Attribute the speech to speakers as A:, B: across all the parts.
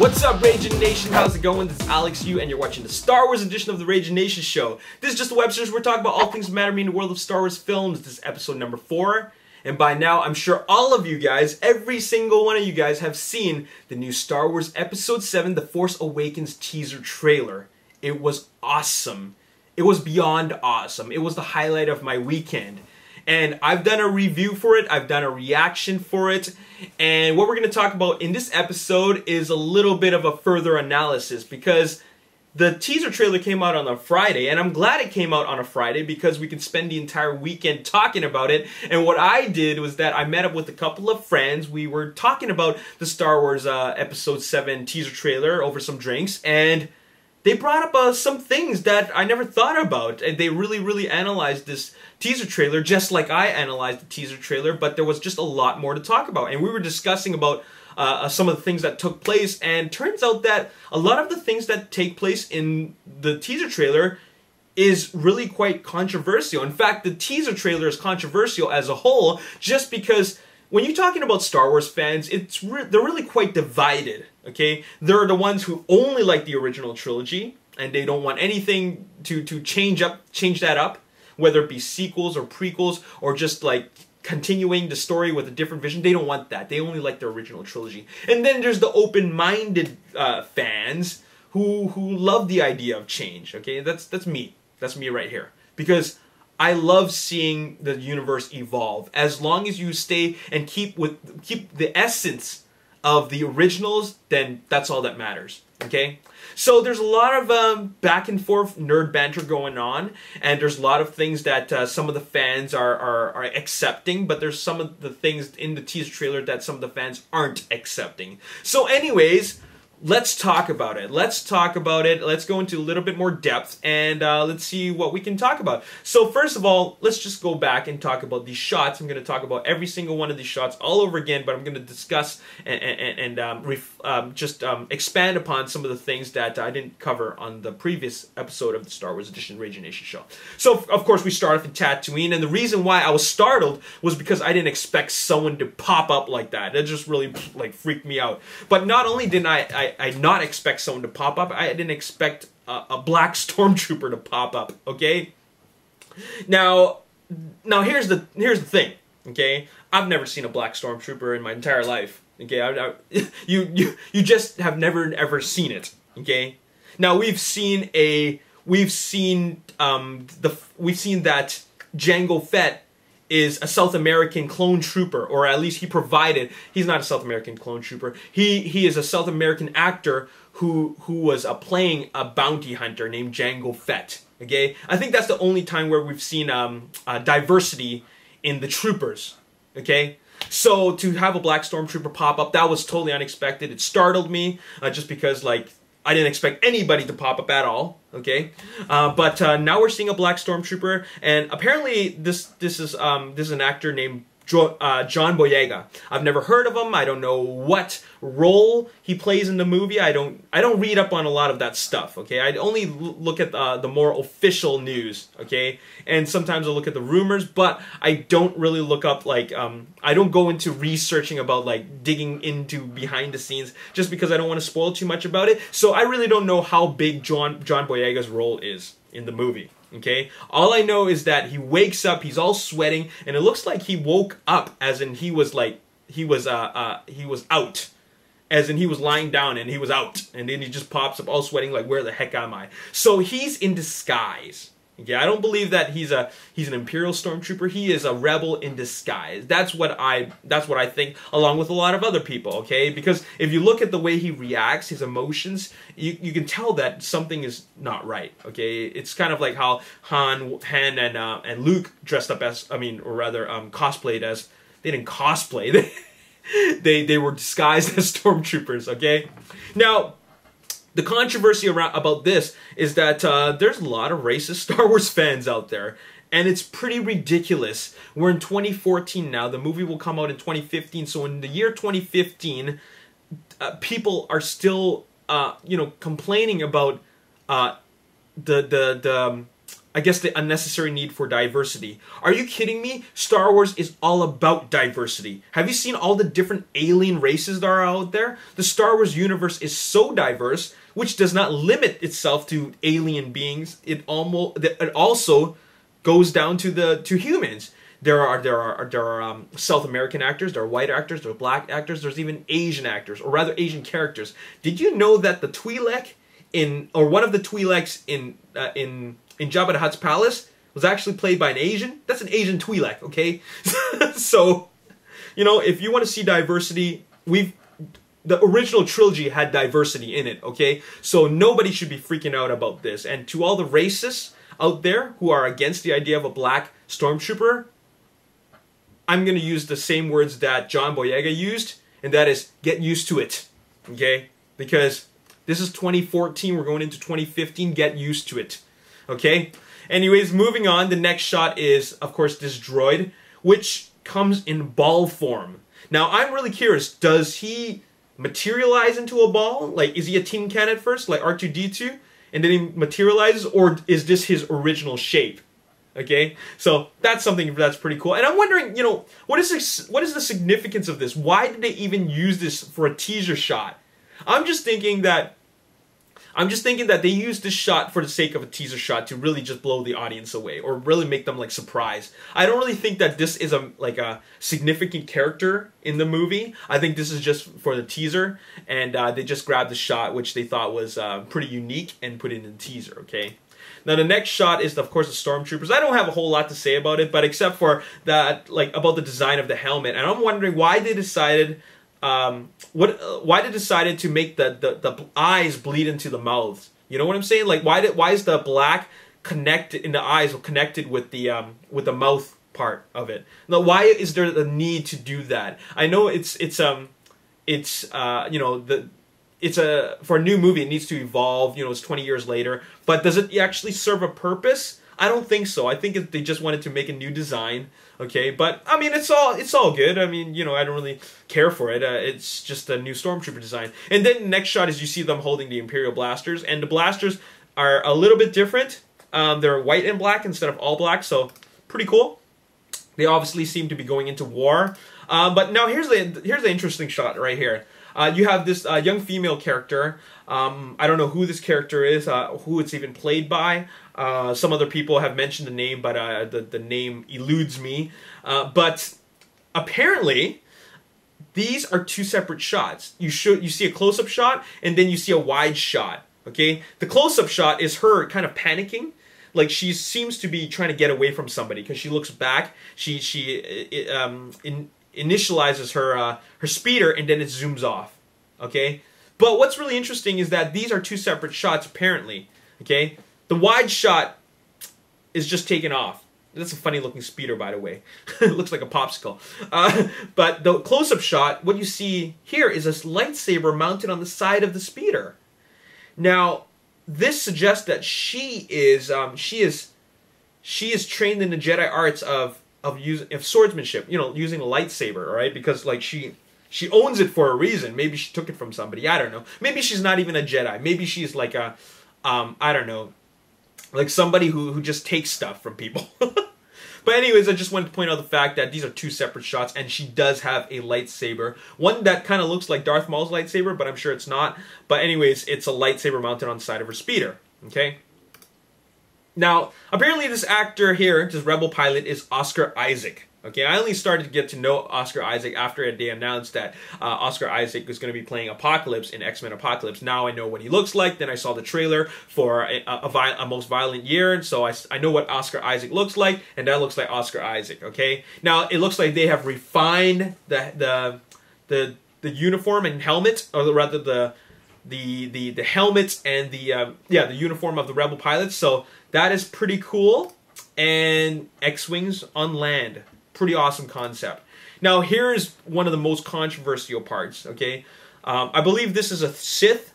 A: What's up, Ragin Nation? How's it going? This is Alex Yu, and you're watching the Star Wars edition of the Ragin Nation show. This is just a web series where we're talking about all things that matter to me in the world of Star Wars films. This is episode number 4, and by now, I'm sure all of you guys, every single one of you guys, have seen the new Star Wars Episode 7, The Force Awakens teaser trailer. It was awesome. It was beyond awesome. It was the highlight of my weekend. And I've done a review for it, I've done a reaction for it, and what we're going to talk about in this episode is a little bit of a further analysis, because the teaser trailer came out on a Friday, and I'm glad it came out on a Friday because we could spend the entire weekend talking about it. And what I did was that I met up with a couple of friends. We were talking about the Star Wars Episode 7 teaser trailer over some drinks, and they brought up some things that I never thought about. And they really analyzed this teaser trailer just like I analyzed the teaser trailer, but there was just a lot more to talk about. And we were discussing about some of the things that took place, and turns out that a lot of the things that take place in the teaser trailer is really quite controversial. In fact, the teaser trailer is controversial as a whole, just because when you're talking about Star Wars fans, they're really quite divided, okay? There are the ones who only like the original trilogy, and they don't want anything to change that up, whether it be sequels or prequels or just like continuing the story with a different vision. They don't want that. They only like the original trilogy. And then there's the open-minded fans who love the idea of change, okay? That's me. That's me right here. Because I love seeing the universe evolve. As long as you stay and keep the essence of the originals, then that's all that matters, okay? So there's a lot of back and forth nerd banter going on, and there's a lot of things that some of the fans are accepting, but there's some of the things in the teaser trailer that some of the fans aren't accepting. So anyways, let's talk about it. Let's talk about it. Let's go into a little bit more depth, and let's see what we can talk about. So first of all, let's just go back and talk about these shots. I'm going to talk about every single one of these shots all over again, but I'm going to discuss and expand upon some of the things that I didn't cover on the previous episode of the Star Wars Edition Ragin Nation show. So, of course, we start off in Tatooine, and the reason why I was startled was because I didn't expect someone to pop up like that. That just really, like, freaked me out. But not only didn't I not expect someone to pop up, I didn't expect a black stormtrooper to pop up, okay? Now here's the thing, okay? I've never seen a black stormtrooper in my entire life, okay? You just have never ever seen it, okay? Now we've seen that Jango Fett is a South American clone trooper, or at least he's not a South American clone trooper. He is a South American actor who was playing a bounty hunter named Jango Fett. Okay, I think that's the only time where we've seen diversity in the troopers. Okay, so to have a black stormtrooper pop up, that was totally unexpected. It startled me just because, like, I didn't expect anybody to pop up at all, okay? But now we're seeing a black stormtrooper, and apparently this is an actor named John Boyega. I've never heard of him. I don't know what role he plays in the movie. I don't read up on a lot of that stuff, okay? I only look at the more official news, okay? And sometimes I look at the rumors, but I don't really look up, like, I don't go into researching about, like, digging into behind the scenes just because I don't want to spoil too much about it. So I really don't know how big John Boyega's role is in the movie. Okay, all I know is that he wakes up, he's all sweating, and it looks like he woke up, as in he was out, as in he was lying down and he was out, and then he just pops up all sweating, like, where the heck am I? So he's in disguise. Okay, I don't believe that he's an Imperial stormtrooper. He is a rebel in disguise. That's what I think, along with a lot of other people. Okay, because if you look at the way he reacts, his emotions, you can tell that something is not right. Okay, it's kind of like how Han and Luke dressed up as, cosplayed as. They didn't cosplay. They were disguised as stormtroopers. Okay, now, the controversy about this is that there's a lot of racist Star Wars fans out there, and it's pretty ridiculous. We're in 2014 now. The movie will come out in 2015. So in the year 2015, people are still, complaining about the I guess, the unnecessary need for diversity. Are you kidding me? Star Wars is all about diversity. Have you seen all the different alien races that are out there? The Star Wars universe is so diverse, which does not limit itself to alien beings. It also goes down to humans. There are South American actors, there are white actors, there are black actors, there's even Asian actors, or rather Asian characters. Did you know that the Twi'lek one of the Twi'leks in Jabba the Hutt's palace was actually played by an Asian? That's an Asian Twi'lek, okay? So, you know, if you want to see diversity, the original trilogy had diversity in it, okay? So nobody should be freaking out about this. And to all the racists out there who are against the idea of a black stormtrooper, I'm going to use the same words that John Boyega used, and that is, get used to it, okay? Because this is 2014, we're going into 2015, get used to it, okay? Anyways, moving on, the next shot is, of course, this droid, which comes in ball form. Now, I'm really curious, does he materialize into a ball? Like, is he a tin can at first, like R2-D2, and then he materializes, or is this his original shape? Okay, so that's something that's pretty cool. And I'm wondering, you know, what is the significance of this? Why did they even use this for a teaser shot? I'm just thinking that they used this shot for the sake of a teaser shot to really just blow the audience away, or really make them like surprised. I don't really think that this is a significant character in the movie. I think this is just for the teaser, and they just grabbed the shot which they thought was pretty unique and put it in the teaser. Okay. Now the next shot is, of course, the stormtroopers. I don't have a whole lot to say about it, but except for that, like, about the design of the helmet, and I'm wondering why they decided. Why they decided to make the eyes bleed into the mouths? You know what I'm saying? Like, why is the black connected in the eyes connected with the mouth part of it? Now, why is there the need to do that? I know it's you know, it's for a new movie, it needs to evolve. You know, it's 20 years later, but does it actually serve a purpose? I don't think so. I think they just wanted to make a new design. Okay, but I mean, it's all good. I mean, you know, I don't really care for it. It's just a new stormtrooper design. And then the next shot is you see them holding the Imperial blasters, and the blasters are a little bit different. They're white and black instead of all black, so pretty cool. They obviously seem to be going into war. But now here's the interesting shot right here. You have this young female character. I don't know who this character is, who it's even played by. Some other people have mentioned the name, but the name eludes me. But apparently, these are two separate shots. You see a close-up shot, and then you see a wide shot. Okay, the close-up shot is her kind of panicking, like she seems to be trying to get away from somebody because she looks back. She initializes her speeder, and then it zooms off. Okay, but what's really interesting is that these are two separate shots apparently. Okay, the wide shot is just taken off. That's a funny looking speeder, by the way. It looks like a popsicle. But the close-up shot, what you see here is a lightsaber mounted on the side of the speeder. Now, this suggests that she is trained in the Jedi arts of swordsmanship. You know, using a lightsaber, right? Because like she owns it for a reason. Maybe she took it from somebody. I don't know. Maybe she's not even a Jedi. Maybe she's like a I don't know, like somebody who just takes stuff from people. But anyways, I just wanted to point out the fact that these are two separate shots, and she does have a lightsaber. One that kind of looks like Darth Maul's lightsaber, but I'm sure it's not. But anyways, it's a lightsaber mounted on the side of her speeder. Okay? Now, apparently this actor here, this rebel pilot, is Oscar Isaac. Okay, I only started to get to know Oscar Isaac after they announced that Oscar Isaac was going to be playing Apocalypse in X-Men Apocalypse. Now I know what he looks like. Then I saw the trailer for a Most Violent Year, and so I know what Oscar Isaac looks like, and that looks like Oscar Isaac. Okay, now it looks like they have refined the uniform and helmet, or rather the helmet and the uniform of the rebel pilots. So that is pretty cool. And X-Wings on land. Pretty awesome concept. Now here's one of the most controversial parts, okay? I believe this is a Sith,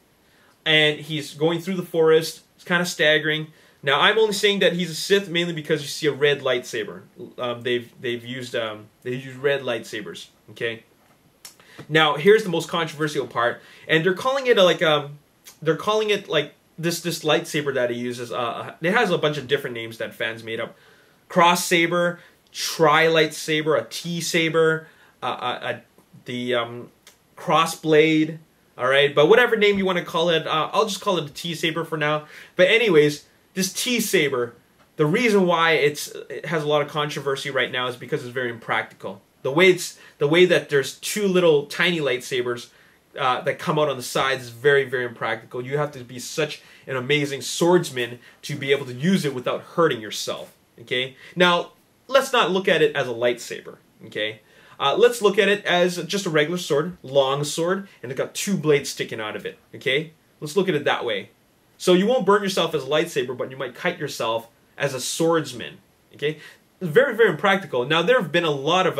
A: and he's going through the forest. It's kind of staggering. Now I'm only saying that he's a Sith mainly because you see a red lightsaber. They've used red lightsabers, okay? Now here's the most controversial part, and they're calling it like this lightsaber that he uses, it has a bunch of different names that fans made up. Cross saber, tri lightsaber, a T saber, the cross blade. All right, but whatever name you want to call it, I'll just call it a T saber for now. But anyways, this T saber, the reason why it has a lot of controversy right now is because it's very impractical. The way that there's two little tiny lightsabers that come out on the sides is very, very impractical. You have to be such an amazing swordsman to be able to use it without hurting yourself. Okay, now let's not look at it as a lightsaber. Okay. Let's look at it as just a regular sword, long sword, and it's got two blades sticking out of it, okay? Let's look at it that way. So you won't burn yourself as a lightsaber, but you might cut yourself as a swordsman, okay? Very, very impractical. Now, there have been a lot of,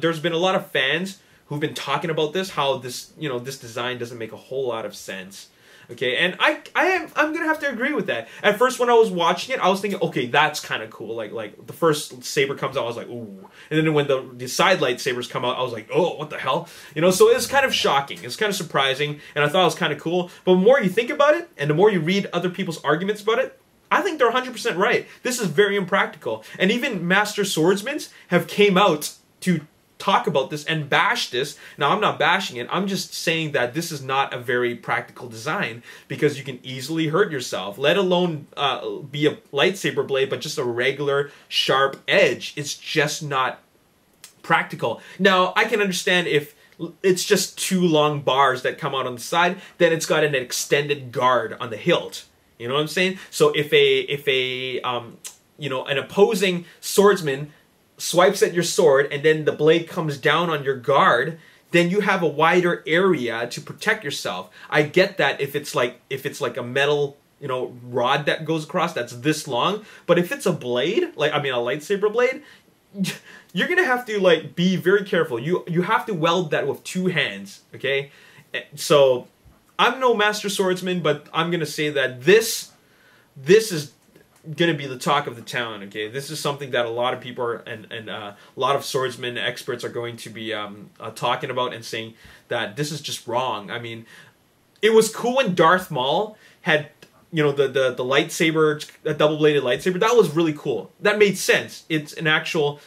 A: there's been a lot of fans who've been talking about this, how this, this design doesn't make a whole lot of sense. Okay, and I'm gonna have to agree with that. At first, when I was watching it, I was thinking, okay, that's kind of cool. Like the first saber comes out, I was like, ooh. And then when the side lightsabers come out, I was like, oh, what the hell? So it's kind of shocking. It's kind of surprising, and I thought it was kind of cool. But the more you think about it, and the more you read other people's arguments about it, I think they're 100% right. This is very impractical, and even master swordsmen have came out to talk about this and bash this. Now, I'm not bashing it. I'm just saying that this is not a very practical design because you can easily hurt yourself, let alone be a lightsaber blade, but just a regular sharp edge. It's just not practical. Now, I can understand if it's just two long bars that come out on the side, then it's got an extended guard on the hilt. You know what I'm saying? So if an opposing swordsman swipes at your sword and then the blade comes down on your guard, then you have a wider area to protect yourself. I get that if it's like a metal, rod that goes across that's this long, but if it's a blade, a lightsaber blade, you're going to have to be very careful. You have to weld that with two hands, okay? So I'm no master swordsman, but I'm going to say that this is going to be the talk of the town, okay? This is something that a lot of people and a lot of swordsmen experts are going to be talking about and saying that this is just wrong. I mean, it was cool when Darth Maul had, the lightsaber, a double-bladed lightsaber. That was really cool. That made sense. It's an actual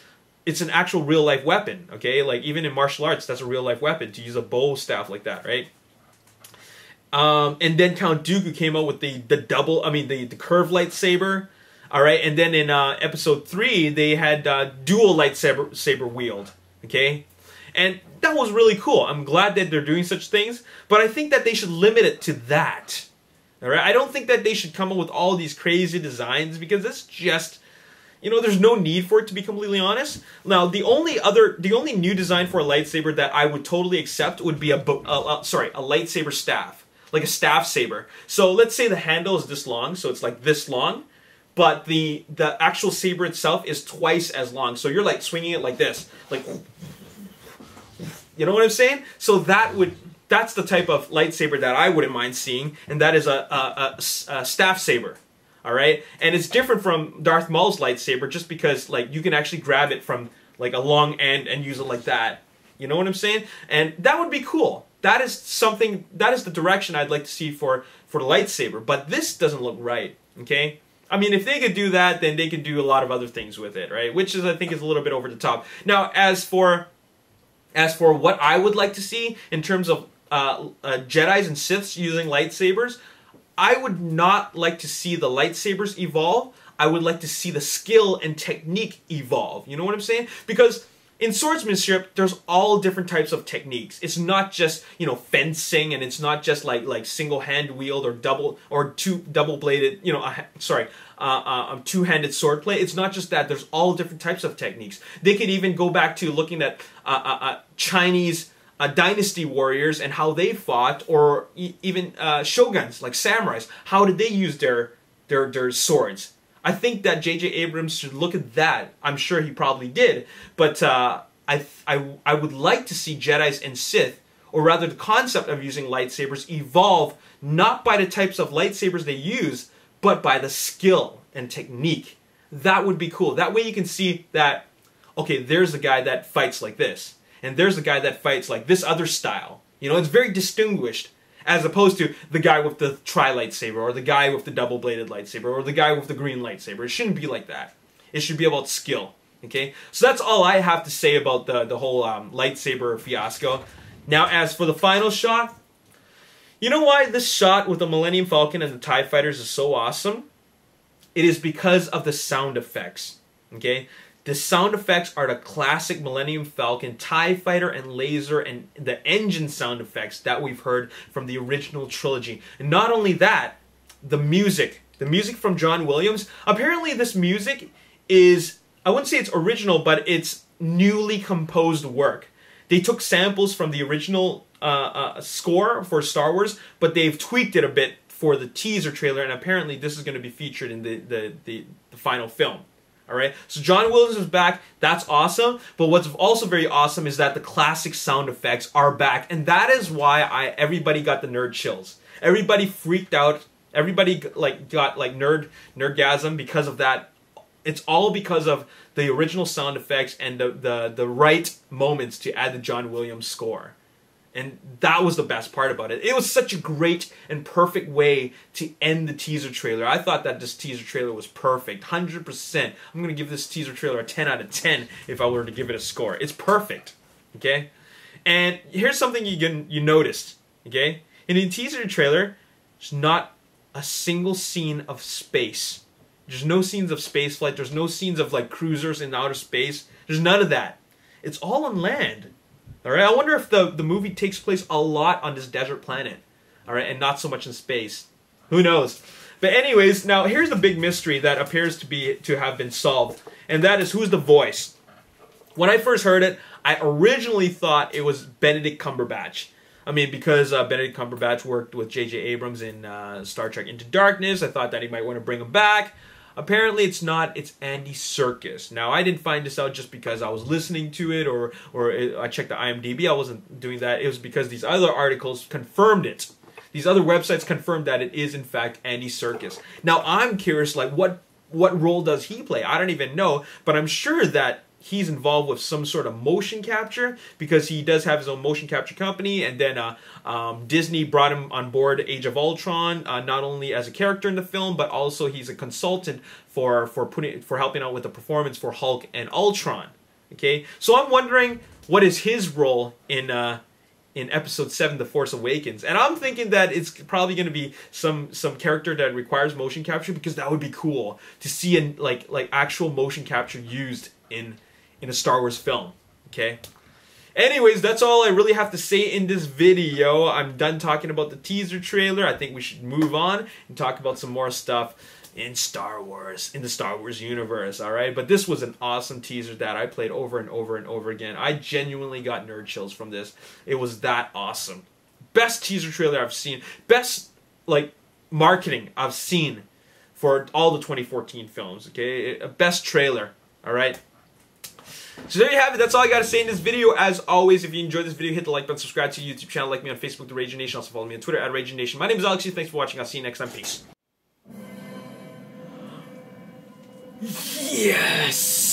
A: real-life weapon, okay? Like, even in martial arts, that's a real-life weapon, to use a bow staff like that, right? And then Count Dooku came out with the curved lightsaber, all right. And then in episode 3, they had dual lightsaber wield, okay. And that was really cool. I'm glad that they're doing such things, but I think that they should limit it to that, all right. I don't think that they should come up with all these crazy designs because it's just, there's no need for it, to be completely honest. Now, the only new design for a lightsaber that I would totally accept would be a lightsaber staff. Like a staff saber. So let's say the handle is this long, so it's like this long, but the actual saber itself is twice as long. So you're like swinging it like this, like, you know what I'm saying? So that's the type of lightsaber that I wouldn't mind seeing, and that is a staff saber. All right, and it's different from Darth Maul's lightsaber just because you can actually grab it from a long end and use it like that. You know what I'm saying? And that would be cool. That is the direction I'd like to see for the lightsaber. But this doesn't look right, okay? I mean, if they could do that, then they could do a lot of other things with it, right? Which I think is a little bit over the top. Now, as for what I would like to see in terms of Jedis and Siths using lightsabers, I would not like to see the lightsabers evolve. I would like to see the skill and technique evolve. You know what I'm saying? Because in swordsmanship, there's all different types of techniques. It's not just, fencing, and it's not just like single hand wield or double bladed, two-handed sword play. It's not just that. There's all different types of techniques. They could even go back to looking at Chinese dynasty warriors and how they fought, or even shoguns like samurais. How did they use their swords? I think that J.J. Abrams should look at that. I'm sure he probably did. But I would like to see Jedis and Sith, or rather the concept of using lightsabers, evolve not by the types of lightsabers they use, but by the skill and technique. That would be cool. That way you can see that, okay, there's a guy that fights like this, and there's a guy that fights like this other style. It's very distinguished, as opposed to the guy with the tri-lightsaber, or the guy with the double-bladed lightsaber, or the guy with the green lightsaber. It shouldn't be like that. It should be about skill. Okay, so that's all I have to say about the whole lightsaber fiasco. Now, as for the final shot, you know why this shot with the Millennium Falcon and the TIE Fighters is so awesome? It is because of the sound effects. Okay, the sound effects are the classic Millennium Falcon, TIE Fighter, and laser, and the engine sound effects that we've heard from the original trilogy. And not only that, the music from John Williams. Apparently, this music is, I wouldn't say it's original, but it's newly composed work. They took samples from the original score for Star Wars, but they've tweaked it a bit for the teaser trailer, and apparently this is going to be featured in the final film. Alright, so John Williams is back. That's awesome. But what's also very awesome is that the classic sound effects are back, and that is why everybody got the nerd chills. Everybody freaked out. Everybody got nerdgasm because of that. It's all because of the original sound effects and the right moments to add the John Williams score. And that was the best part about it. It was such a great and perfect way to end the teaser trailer. I thought that this teaser trailer was perfect. 100%. I'm going to give this teaser trailer a 10 out of 10 if I were to give it a score. It's perfect. Okay? And here's something you noticed. Okay? In the teaser trailer, there's not a single scene of space. There's no scenes of space flight. There's no scenes of like cruisers in outer space. There's none of that. It's all on land. Alright, I wonder if the movie takes place a lot on this desert planet. Alright, and not so much in space. Who knows? But anyways, now here's the big mystery that appears to have been solved. And that is, who's the voice? When I first heard it, I originally thought it was Benedict Cumberbatch. I mean, because Benedict Cumberbatch worked with J.J. Abrams in Star Trek Into Darkness, I thought that he might want to bring him back. Apparently it's not, it's Andy Serkis. Now, I didn't find this out just because I was listening to it or I checked the IMDb. I wasn't doing that. It was because these other articles confirmed it. These other websites confirmed that it is, in fact, Andy Serkis. Now, I'm curious, like, what role does he play? I don't even know, but I'm sure that he's involved with some sort of motion capture because he does have his own motion capture company, and then Disney brought him on board Age of Ultron, not only as a character in the film, but also he's a consultant for helping out with the performance for Hulk and Ultron. Okay, so I'm wondering what is his role in Episode 7, The Force Awakens, and I'm thinking that it's probably going to be some character that requires motion capture, because that would be cool to see like actual motion capture used in a Star Wars film. Okay? Anyways, that's all I really have to say in this video. I'm done talking about the teaser trailer. I think we should move on and talk about some more stuff in Star Wars, in the Star Wars universe, alright? But this was an awesome teaser that I played over and over and over again. I genuinely got nerd chills from this. It was that awesome. Best teaser trailer I've seen. Best, like, marketing I've seen for all the 2014 films, okay? Best trailer, alright? So there you have it. That's all I got to say in this video. As always, if you enjoyed this video, hit the like button, subscribe to the YouTube channel, like me on Facebook, The Ragin Nation. Also follow me on Twitter, @RaginNation. My name is Alex. Thanks for watching. I'll see you next time. Peace. Yes!